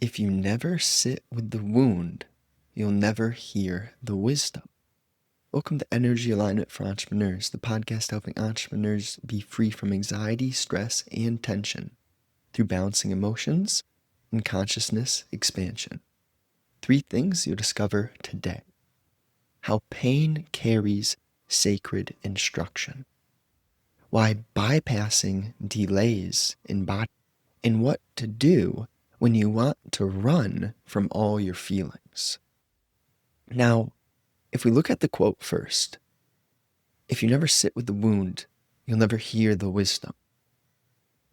If you never sit with the wound, you'll never hear the wisdom. Welcome to Energy Alignment for Entrepreneurs, the podcast helping entrepreneurs be free from anxiety, stress, and tension through balancing emotions and consciousness expansion. 3 things you'll discover today. How pain carries sacred instruction. Why bypassing delays in body, and what to do when you want to run from all your feelings. Now, if we look at the quote first, if you never sit with the wound, you'll never hear the wisdom.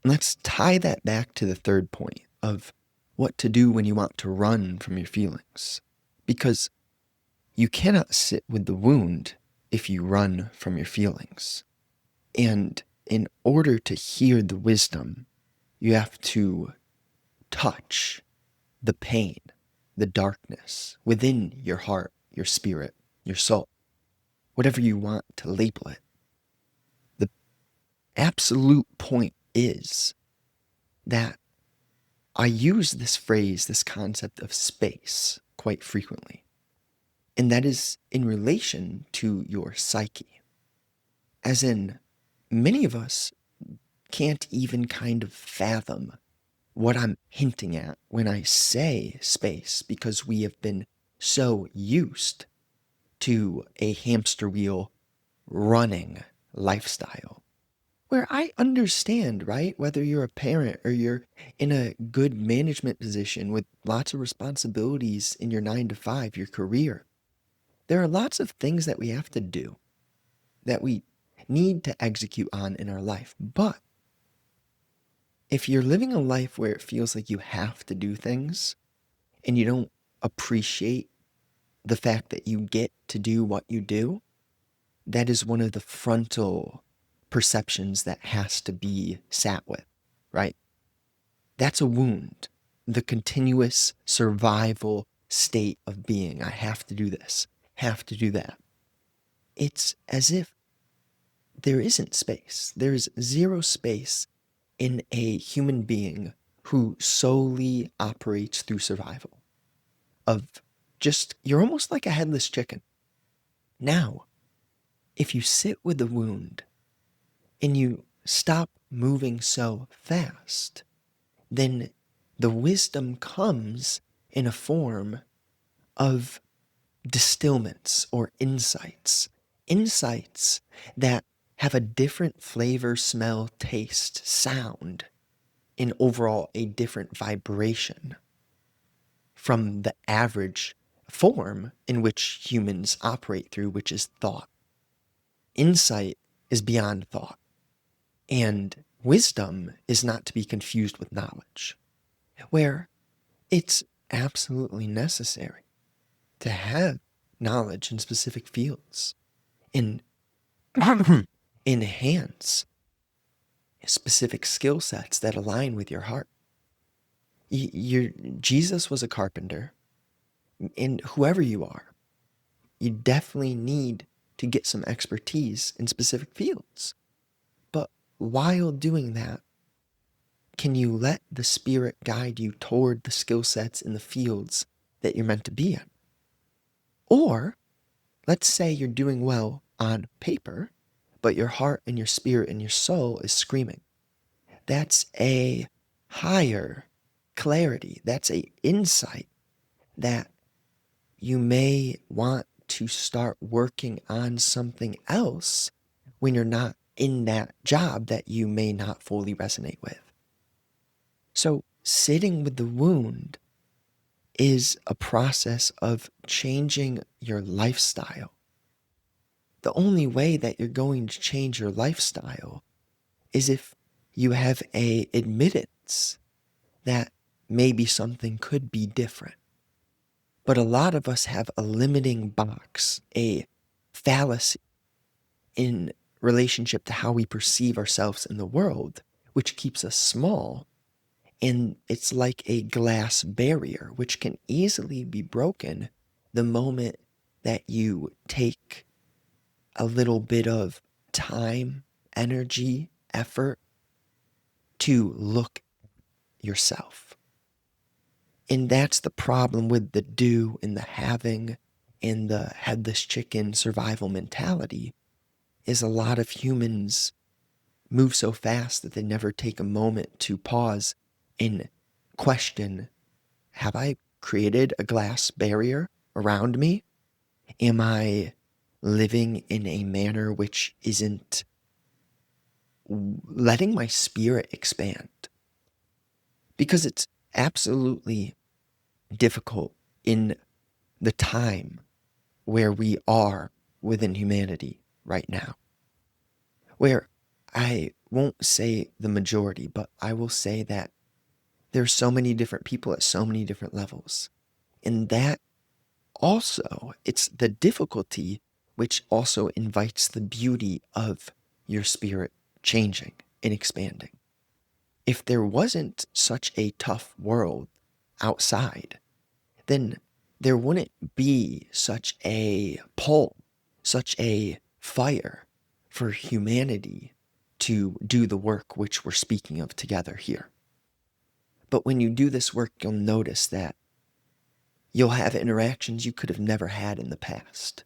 Let's tie that back to the third point of what to do when you want to run from your feelings. Because you cannot sit with the wound if you run from your feelings. And in order to hear the wisdom, you have to touch the pain, the darkness within your heart, your spirit, your soul, whatever you want to label it. The absolute point is that I use this phrase, this concept of space, quite frequently. And that is in relation to your psyche. As in, many of us can't even kind of fathom what I'm hinting at when I say space, because we have been so used to a hamster wheel running lifestyle. Where I understand, right? Whether you're a parent or you're in a good management position with lots of responsibilities in your 9 to 5, your career, there are lots of things that we have to do, that we need to execute on in our life. But if you're living a life where it feels like you have to do things and you don't appreciate the fact that you get to do what you do, that is one of the frontal perceptions that has to be sat with, right? That's a wound, the continuous survival state of being. I have to do this, have to do that. It's as if there isn't space. There's zero space in a human being who solely operates through survival. You're almost like a headless chicken. Now, if you sit with the wound and you stop moving so fast, then the wisdom comes in a form of distillments or insights. Insights that have a different flavor, smell, taste, sound, and overall a different vibration from the average form in which humans operate through, which is thought. Insight is beyond thought, and wisdom is not to be confused with knowledge, where it's absolutely necessary to have knowledge in specific fields and enhance specific skill sets that align with your heart. Jesus was a carpenter, and whoever you are, you definitely need to get some expertise in specific fields. But while doing that, can you let the Spirit guide you toward the skill sets in the fields that you're meant to be in? Or, let's say you're doing well on paper, but your heart and your spirit and your soul is screaming. That's a higher clarity. That's a insight that you may want to start working on something else when you're not in that job that you may not fully resonate with. So sitting with the wound is a process of changing your lifestyle. The only way that you're going to change your lifestyle is if you have a admittance that maybe something could be different. But a lot of us have a limiting box, a fallacy in relationship to how we perceive ourselves in the world, which keeps us small. And it's like a glass barrier, which can easily be broken the moment that you take a little bit of time, energy, effort to look at yourself. And that's the problem with the do and the having and the headless chicken survival mentality, is a lot of humans move so fast that they never take a moment to pause and question, have I created a glass barrier around me? Am I living in a manner which isn't letting my spirit expand? Because it's absolutely difficult in the time where we are within humanity right now, where I won't say the majority, but I will say that there's so many different people at so many different levels. And that also, it's the difficulty which also invites the beauty of your spirit changing and expanding. If there wasn't such a tough world outside, then there wouldn't be such a pull, such a fire for humanity to do the work which we're speaking of together here. But when you do this work, you'll notice that you'll have interactions you could have never had in the past.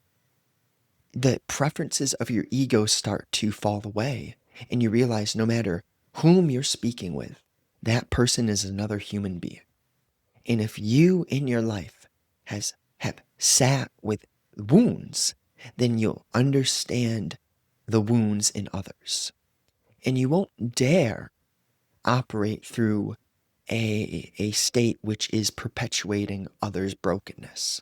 The preferences of your ego start to fall away, and you realize no matter whom you're speaking with, that person is another human being. And if you in your life have sat with wounds, then you'll understand the wounds in others. And you won't dare operate through a state which is perpetuating others' brokenness.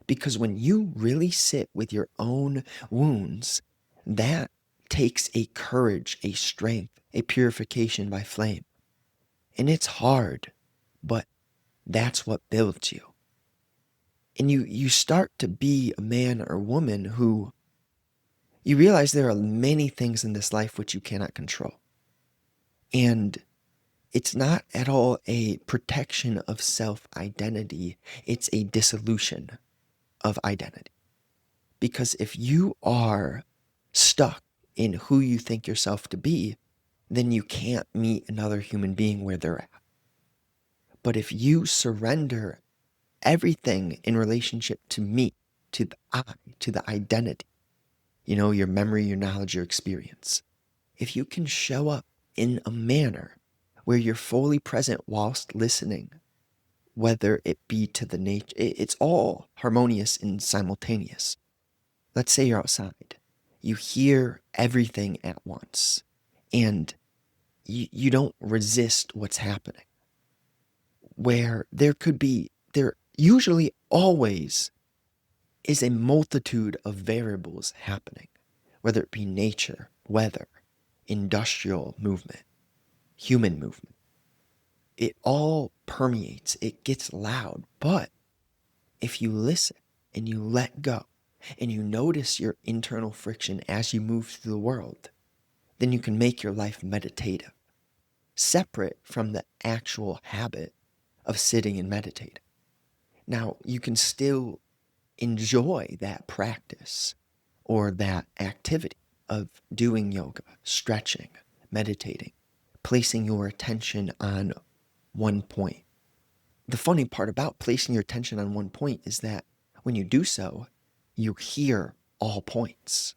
Because when you really sit with your own wounds, that takes a courage, a strength, a purification by flame. And it's hard, but that's what builds you. And you start to be a man or woman who you realize there are many things in this life which you cannot control. And it's not at all a protection of self-identity. It's a dissolution of identity. Because if you are stuck in who you think yourself to be, then you can't meet another human being where they're at. But if you surrender everything in relationship to me, to the I, to the identity, your memory, your knowledge, your experience, if you can show up in a manner where you're fully present whilst listening, whether it be to the nature, it's all harmonious and simultaneous. Let's say you're outside. You hear everything at once, and you don't resist what's happening. Where there usually always is a multitude of variables happening, whether it be nature, weather, industrial movement, human movement. It all permeates, it gets loud, but if you listen and you let go and you notice your internal friction as you move through the world, then you can make your life meditative, separate from the actual habit of sitting and meditating. Now, you can still enjoy that practice or that activity of doing yoga, stretching, meditating, placing your attention on one point. The funny part about placing your attention on one point is that when you do so, you hear all points.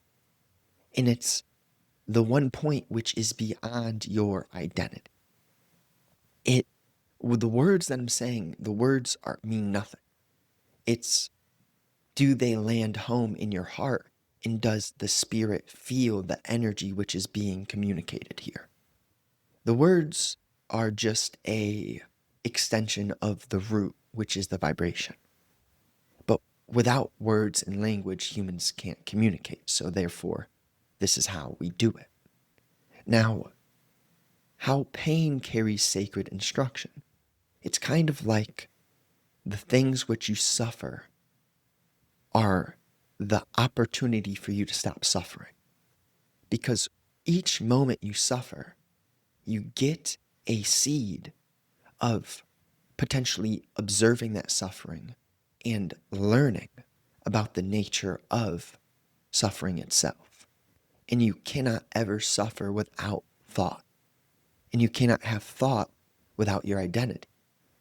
And it's the one point which is beyond your identity. With the words that I'm saying, the words mean nothing. It's, do they land home in your heart? And does the spirit feel the energy which is being communicated here? The words are just a extension of the root, which is the vibration. But without words and language, humans can't communicate. So therefore, this is how we do it. Now, how pain carries sacred instruction. It's kind of like the things which you suffer are the opportunity for you to stop suffering. Because each moment you suffer, you get a seed of potentially observing that suffering and learning about the nature of suffering itself. And you cannot ever suffer without thought. And you cannot have thought without your identity.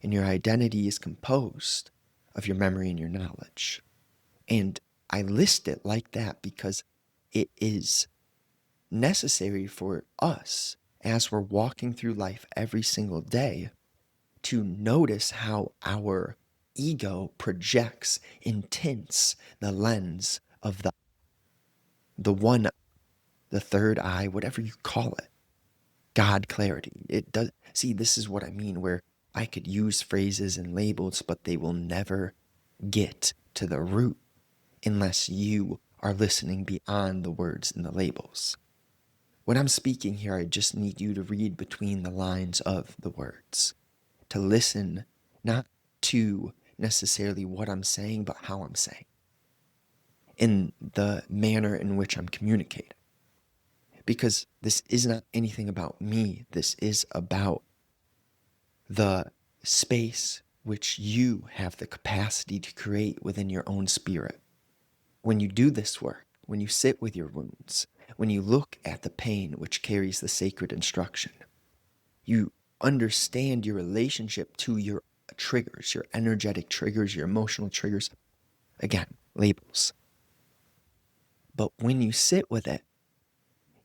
And your identity is composed of your memory and your knowledge. And I list it like that because it is necessary for us as we're walking through life every single day to notice how our ego projects and tints the lens of the one, the third eye, whatever you call it, God clarity. It does. See, this is what I mean, where I could use phrases and labels, but they will never get to the root unless you are listening beyond the words and the labels. When I'm speaking here, I just need you to read between the lines of the words, to listen not to necessarily what I'm saying, but how I'm saying, in the manner in which I'm communicating. Because this is not anything about me. This is about the space which you have the capacity to create within your own spirit. When you do this work, when you sit with your wounds, when you look at the pain which carries the sacred instruction, you understand your relationship to your triggers, your energetic triggers, your emotional triggers. Again, labels. But when you sit with it,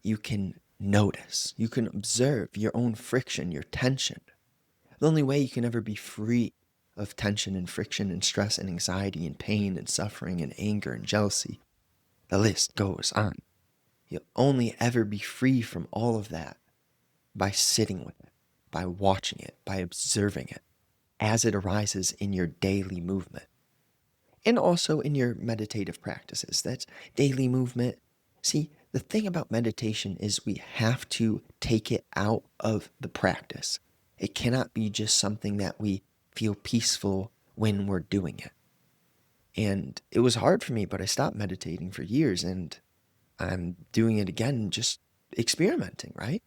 you can notice, you can observe your own friction, your tension. The only way you can ever be free of tension and friction and stress and anxiety and pain and suffering and anger and jealousy, the list goes on. You'll only ever be free from all of that by sitting with it, by watching it, by observing it as it arises in your daily movement. And also in your meditative practices. That's daily movement. See, the thing about meditation is we have to take it out of the practice. It cannot be just something that we feel peaceful when we're doing it. And it was hard for me, but I stopped meditating for years and I'm doing it again, just experimenting, right?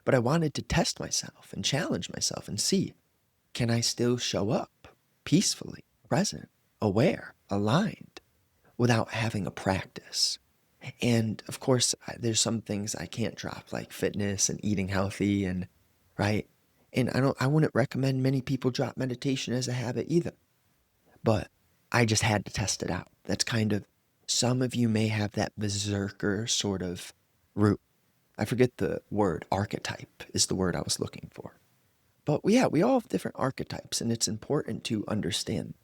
But I wanted to test myself and challenge myself and see, can I still show up peacefully, present, aware, aligned, without having a practice? And of course, there's some things I can't drop, like fitness and eating healthy, and right. And I wouldn't recommend many people drop meditation as a habit either. But I just had to test it out. That's kind of, some of you may have that berserker sort of root. I forget the word, archetype is the word I was looking for. But yeah, we all have different archetypes, and it's important to understand.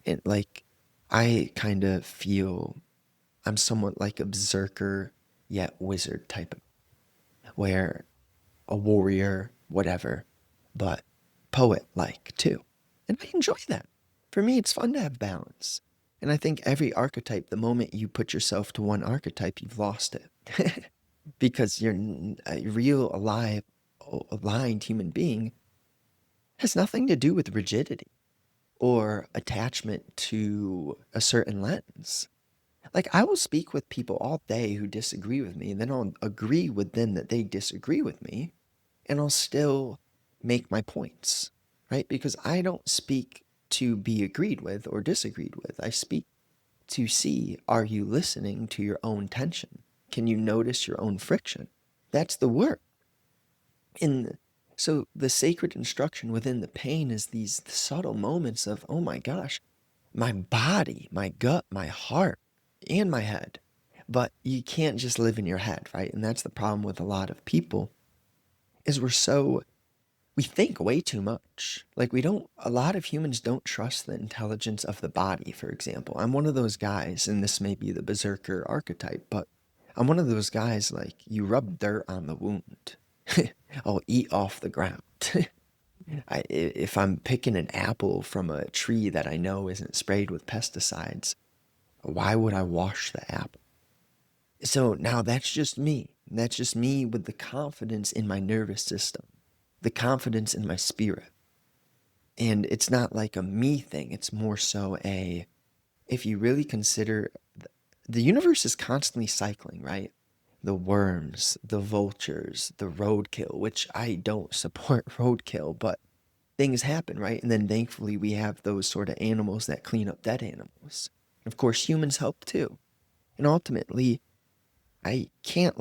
And like, I kind of feel I'm somewhat like a berserker yet wizard type of, where a warrior, whatever, but poet like too. And I enjoy that. For me, it's fun to have balance. And I think every archetype, the moment you put yourself to one archetype, you've lost it. Because you're a real, alive, aligned human being has nothing to do with rigidity or attachment to a certain lens. Like, I will speak with people all day who disagree with me, and then I'll agree with them that they disagree with me, and I'll still make my points, right? Because I don't speak to be agreed with or disagreed with. I speak to see, are you listening to your own tension? Can you notice your own friction? That's the work. And so the sacred instruction within the pain is these subtle moments of, oh my gosh, my body, my gut, my heart, and my head. But you can't just live in your head, right? And that's the problem with a lot of people is we think way too much. Like, a lot of humans don't trust the intelligence of the body, for example. I'm one of those guys, and this may be the berserker archetype, but I'm one of those guys, like, you rub dirt on the wound. I'll eat off the ground. If I'm picking an apple from a tree that I know isn't sprayed with pesticides, why would I wash the apple? So now that's just me. That's just me with the confidence in my nervous system, the confidence in my spirit. And it's not like a me thing. It's more so if you really consider, the universe is constantly cycling, right? The worms, the vultures, the roadkill, which I don't support roadkill, but things happen, right? And then thankfully we have those sort of animals that clean up dead animals. Of course, humans help too. And ultimately, I can't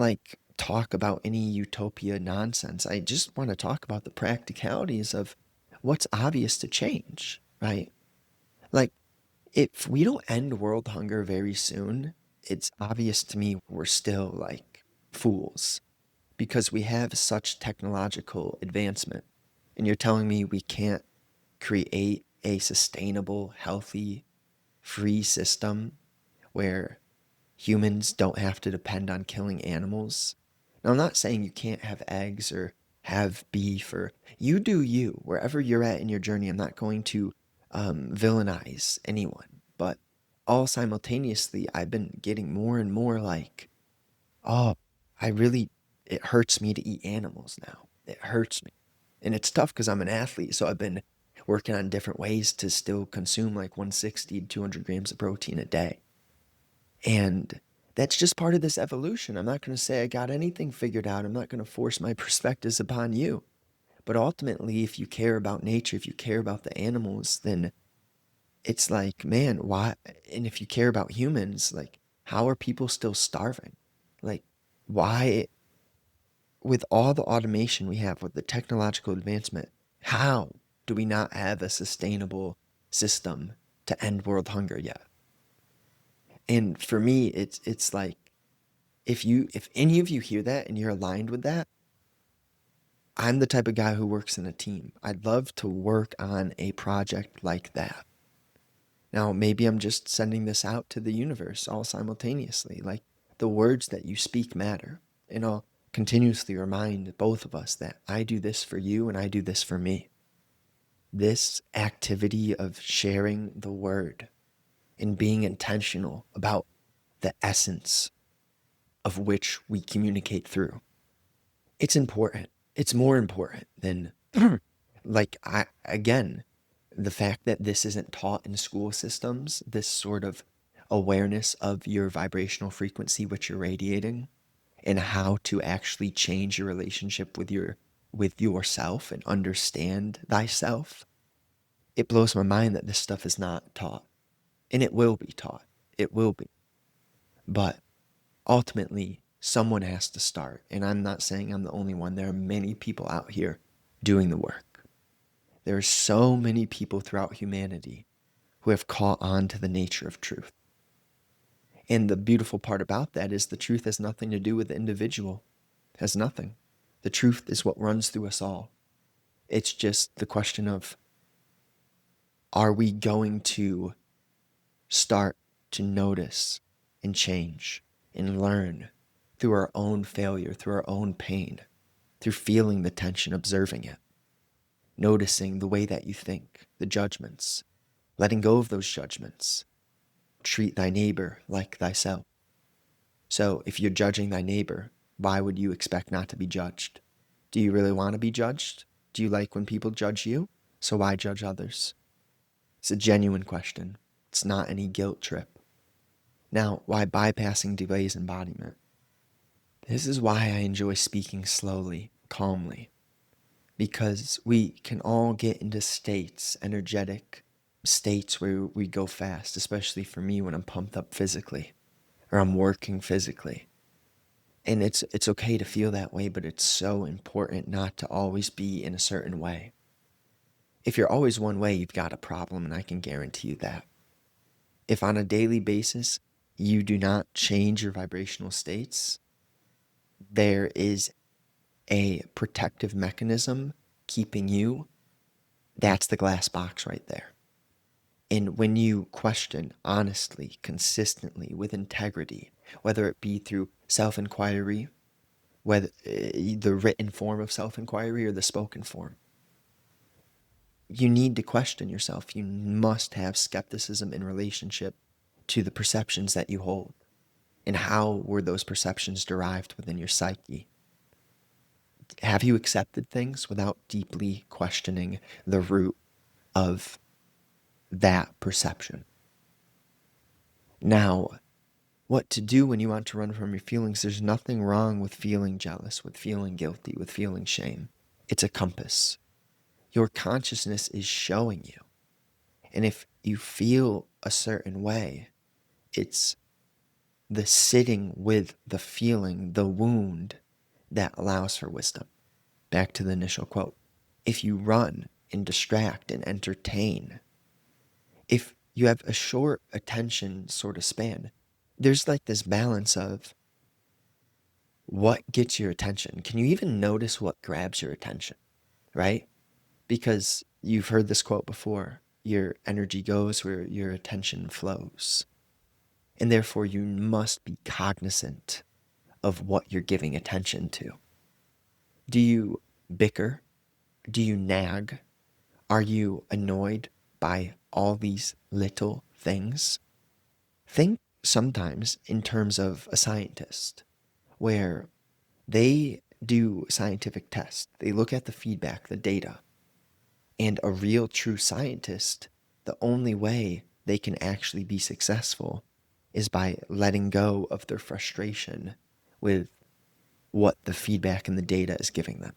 talk about any utopia nonsense. I just want to talk about the practicalities of what's obvious to change, right? Like, if we don't end world hunger very soon, it's obvious to me we're still like fools because we have such technological advancement. And you're telling me we can't create a sustainable, healthy, free system where humans don't have to depend on killing animals. Now, I'm not saying you can't have eggs or have beef or you do you, wherever you're at in your journey. I'm not going to villainize anyone, but all simultaneously, I've been getting more and more like, oh, it hurts me to eat animals now. It hurts me. And it's tough because I'm an athlete, so I've been working on different ways to still consume like 160 to 200 grams of protein a day. And that's just part of this evolution. I'm not going to say I got anything figured out. I'm not going to force my perspectives upon you. But ultimately, if you care about nature, if you care about the animals, then it's like, man, why? And if you care about humans, like, how are people still starving? Like, why, with all the automation we have, with the technological advancement, how do we not have a sustainable system to end world hunger yet? And for me, it's like, if any of you hear that and you're aligned with that, I'm the type of guy who works in a team. I'd love to work on a project like that. Now, maybe I'm just sending this out to the universe all simultaneously. Like, the words that you speak matter. And I'll continuously remind both of us that I do this for you and I do this for me. This activity of sharing the word and being intentional about the essence of which we communicate through. It's important. It's more important than again, the fact that this isn't taught in school systems, this sort of awareness of your vibrational frequency which you're radiating and how to actually change your relationship with yourself and understand thyself. It blows my mind that this stuff is not taught. And it will be taught. It will be. But ultimately, someone has to start. And I'm not saying I'm the only one. There are many people out here doing the work. There are so many people throughout humanity who have caught on to the nature of truth. And the beautiful part about that is the truth has nothing to do with the individual. It has nothing. The truth is what runs through us all. It's just the question of, are we going to start to notice and change and learn through our own failure, through our own pain, through feeling the tension, observing it, noticing the way that you think, the judgments, letting go of those judgments. Treat thy neighbor like thyself. So if you're judging thy neighbor, why would you expect not to be judged? Do you really want to be judged? Do you like when people judge you? So why judge others? It's a genuine question. It's not any guilt trip. Now, why bypassing delays embodiment? This is why I enjoy speaking slowly, calmly, because we can all get into states, energetic states where we go fast, especially for me when I'm pumped up physically or I'm working physically. And it's okay to feel that way, but it's so important not to always be in a certain way. If you're always one way, you've got a problem, and I can guarantee you that. If on a daily basis you do not change your vibrational states, there is a protective mechanism keeping you. That's the glass box right there. And when you question honestly, consistently, with integrity, whether it be through self-inquiry, whether the written form of self-inquiry or the spoken form, you need to question yourself. You must have skepticism in relationship to the perceptions that you hold. And how were those perceptions derived within your psyche? Have you accepted things without deeply questioning the root of that perception? Now, what to do when you want to run from your feelings? There's nothing wrong with feeling jealous, with feeling guilty, with feeling shame. It's a compass. Your consciousness is showing you. And if you feel a certain way, it's the sitting with the feeling, the wound, that allows for wisdom. Back to the initial quote. If you run and distract and entertain. If you have a short attention sort of span, there's like this balance of what gets your attention. Can you even notice what grabs your attention, right? Because you've heard this quote before, your energy goes where your attention flows. And therefore, you must be cognizant of what you're giving attention to. Do you bicker? Do you nag? Are you annoyed by all these little things? Think sometimes in terms of a scientist, where they do scientific tests. They look at the feedback, the data, and a real true scientist, the only way they can actually be successful is by letting go of their frustration with what the feedback and the data is giving them.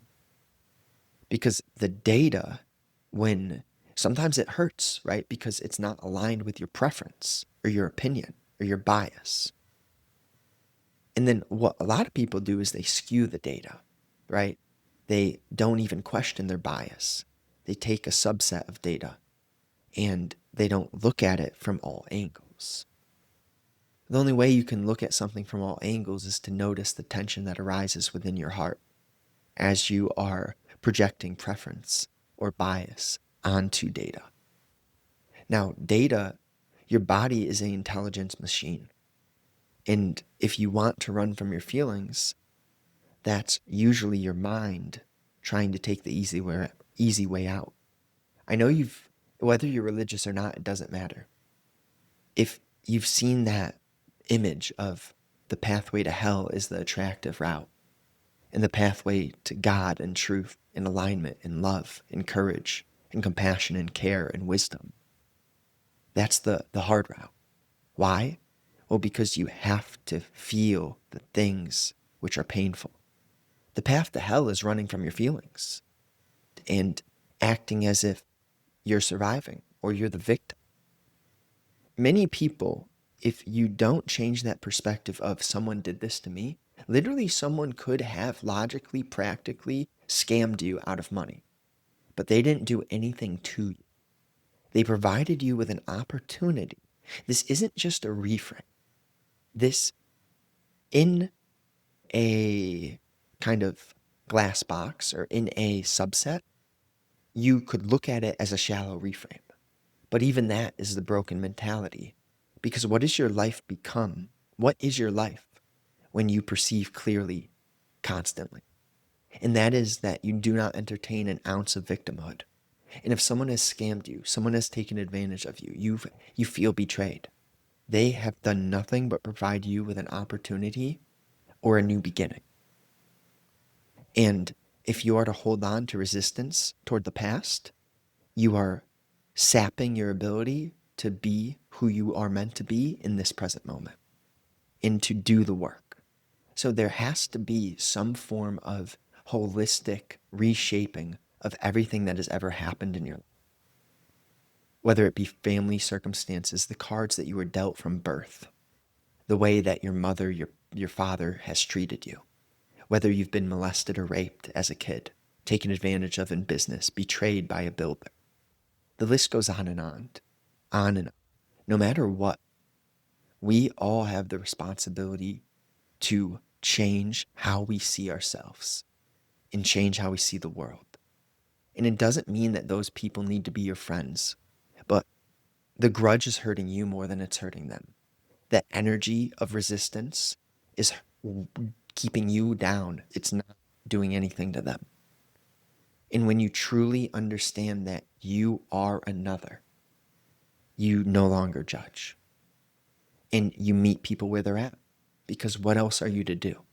Because the data, when sometimes it hurts, right? Because it's not aligned with your preference or your opinion or your bias. And then what a lot of people do is they skew the data, right? They don't even question their bias. They take a subset of data and they don't look at it from all angles. The only way you can look at something from all angles is to notice the tension that arises within your heart as you are projecting preference or bias onto data. Now, data, your body is an intelligence machine. And if you want to run from your feelings, that's usually your mind trying to take the easy way out. I know whether you're religious or not, it doesn't matter. If you've seen that image of the pathway to hell is the attractive route, and the pathway to God and truth and alignment and love and courage and compassion and care and wisdom, that's the hard route. Why? Well, because you have to feel the things which are painful. The path to hell is running from your feelings and acting as if you're surviving or you're the victim. Many people, if you don't change that perspective of someone did this to me, literally someone could have logically, practically scammed you out of money, but they didn't do anything to you. They provided you with an opportunity. This isn't just a reframe. This, in a kind of glass box or in a subset, you could look at it as a shallow reframe. But even that is the broken mentality. Because what does your life become? What is your life when you perceive clearly constantly? And that is that you do not entertain an ounce of victimhood. And if someone has scammed you, someone has taken advantage of you, you feel betrayed. They have done nothing but provide you with an opportunity or a new beginning. And if you are to hold on to resistance toward the past, you are sapping your ability to be who you are meant to be in this present moment and to do the work. So there has to be some form of holistic reshaping of everything that has ever happened in your life. Whether it be family circumstances, the cards that you were dealt from birth, the way that your mother, your father has treated you, whether you've been molested or raped as a kid, taken advantage of in business, betrayed by a builder. The list goes on and on, on and on. No matter what, we all have the responsibility to change how we see ourselves and change how we see the world. And it doesn't mean that those people need to be your friends, but the grudge is hurting you more than it's hurting them. That energy of resistance is keeping you down. It's not doing anything to them. And when you truly understand that you are another, you no longer judge. And you meet people where they're at. Because what else are you to do?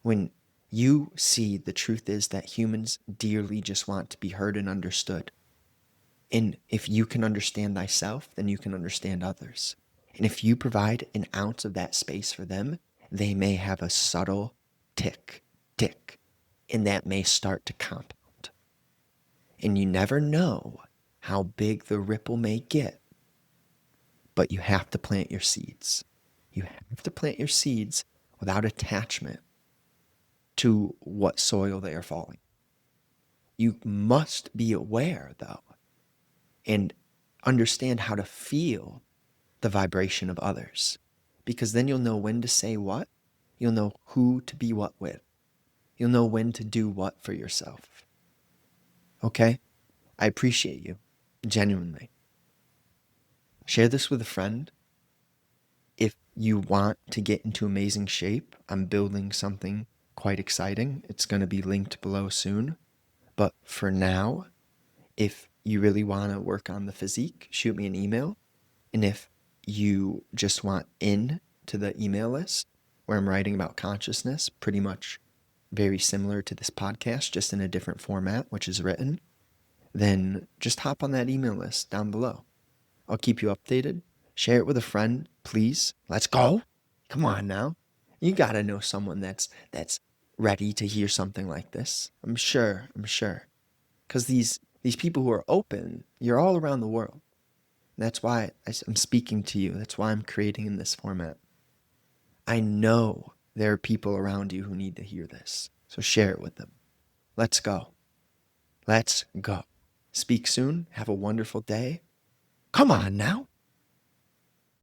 When you see the truth is that humans dearly just want to be heard and understood. And if you can understand thyself, then you can understand others. And if you provide an ounce of that space for them, they may have a subtle tick, tick, and that may start to compound. And you never know how big the ripple may get, but you have to plant your seeds. You have to plant your seeds without attachment to what soil they are falling. You must be aware, though, and understand how to feel the vibration of others, because then you'll know when to say what, you'll know who to be what with, you'll know when to do what for yourself. Okay? I appreciate you, genuinely. Share this with a friend. If you want to get into amazing shape, I'm building something quite exciting. It's going to be linked below soon. But for now, if you really want to work on the physique, shoot me an email. And if you just want in to the email list where I'm writing about consciousness, pretty much very similar to this podcast, just in a different format, which is written, then just hop on that email list down below. I'll keep you updated. Share it with a friend, please. Let's go. Come on now. You gotta know someone that's ready to hear something like this. I'm sure. Because these people who are open, you're all around the world. That's why I'm speaking to you. That's why I'm creating in this format. I know there are people around you who need to hear this. So share it with them. Let's go. Let's go. Speak soon. Have a wonderful day. Come on now.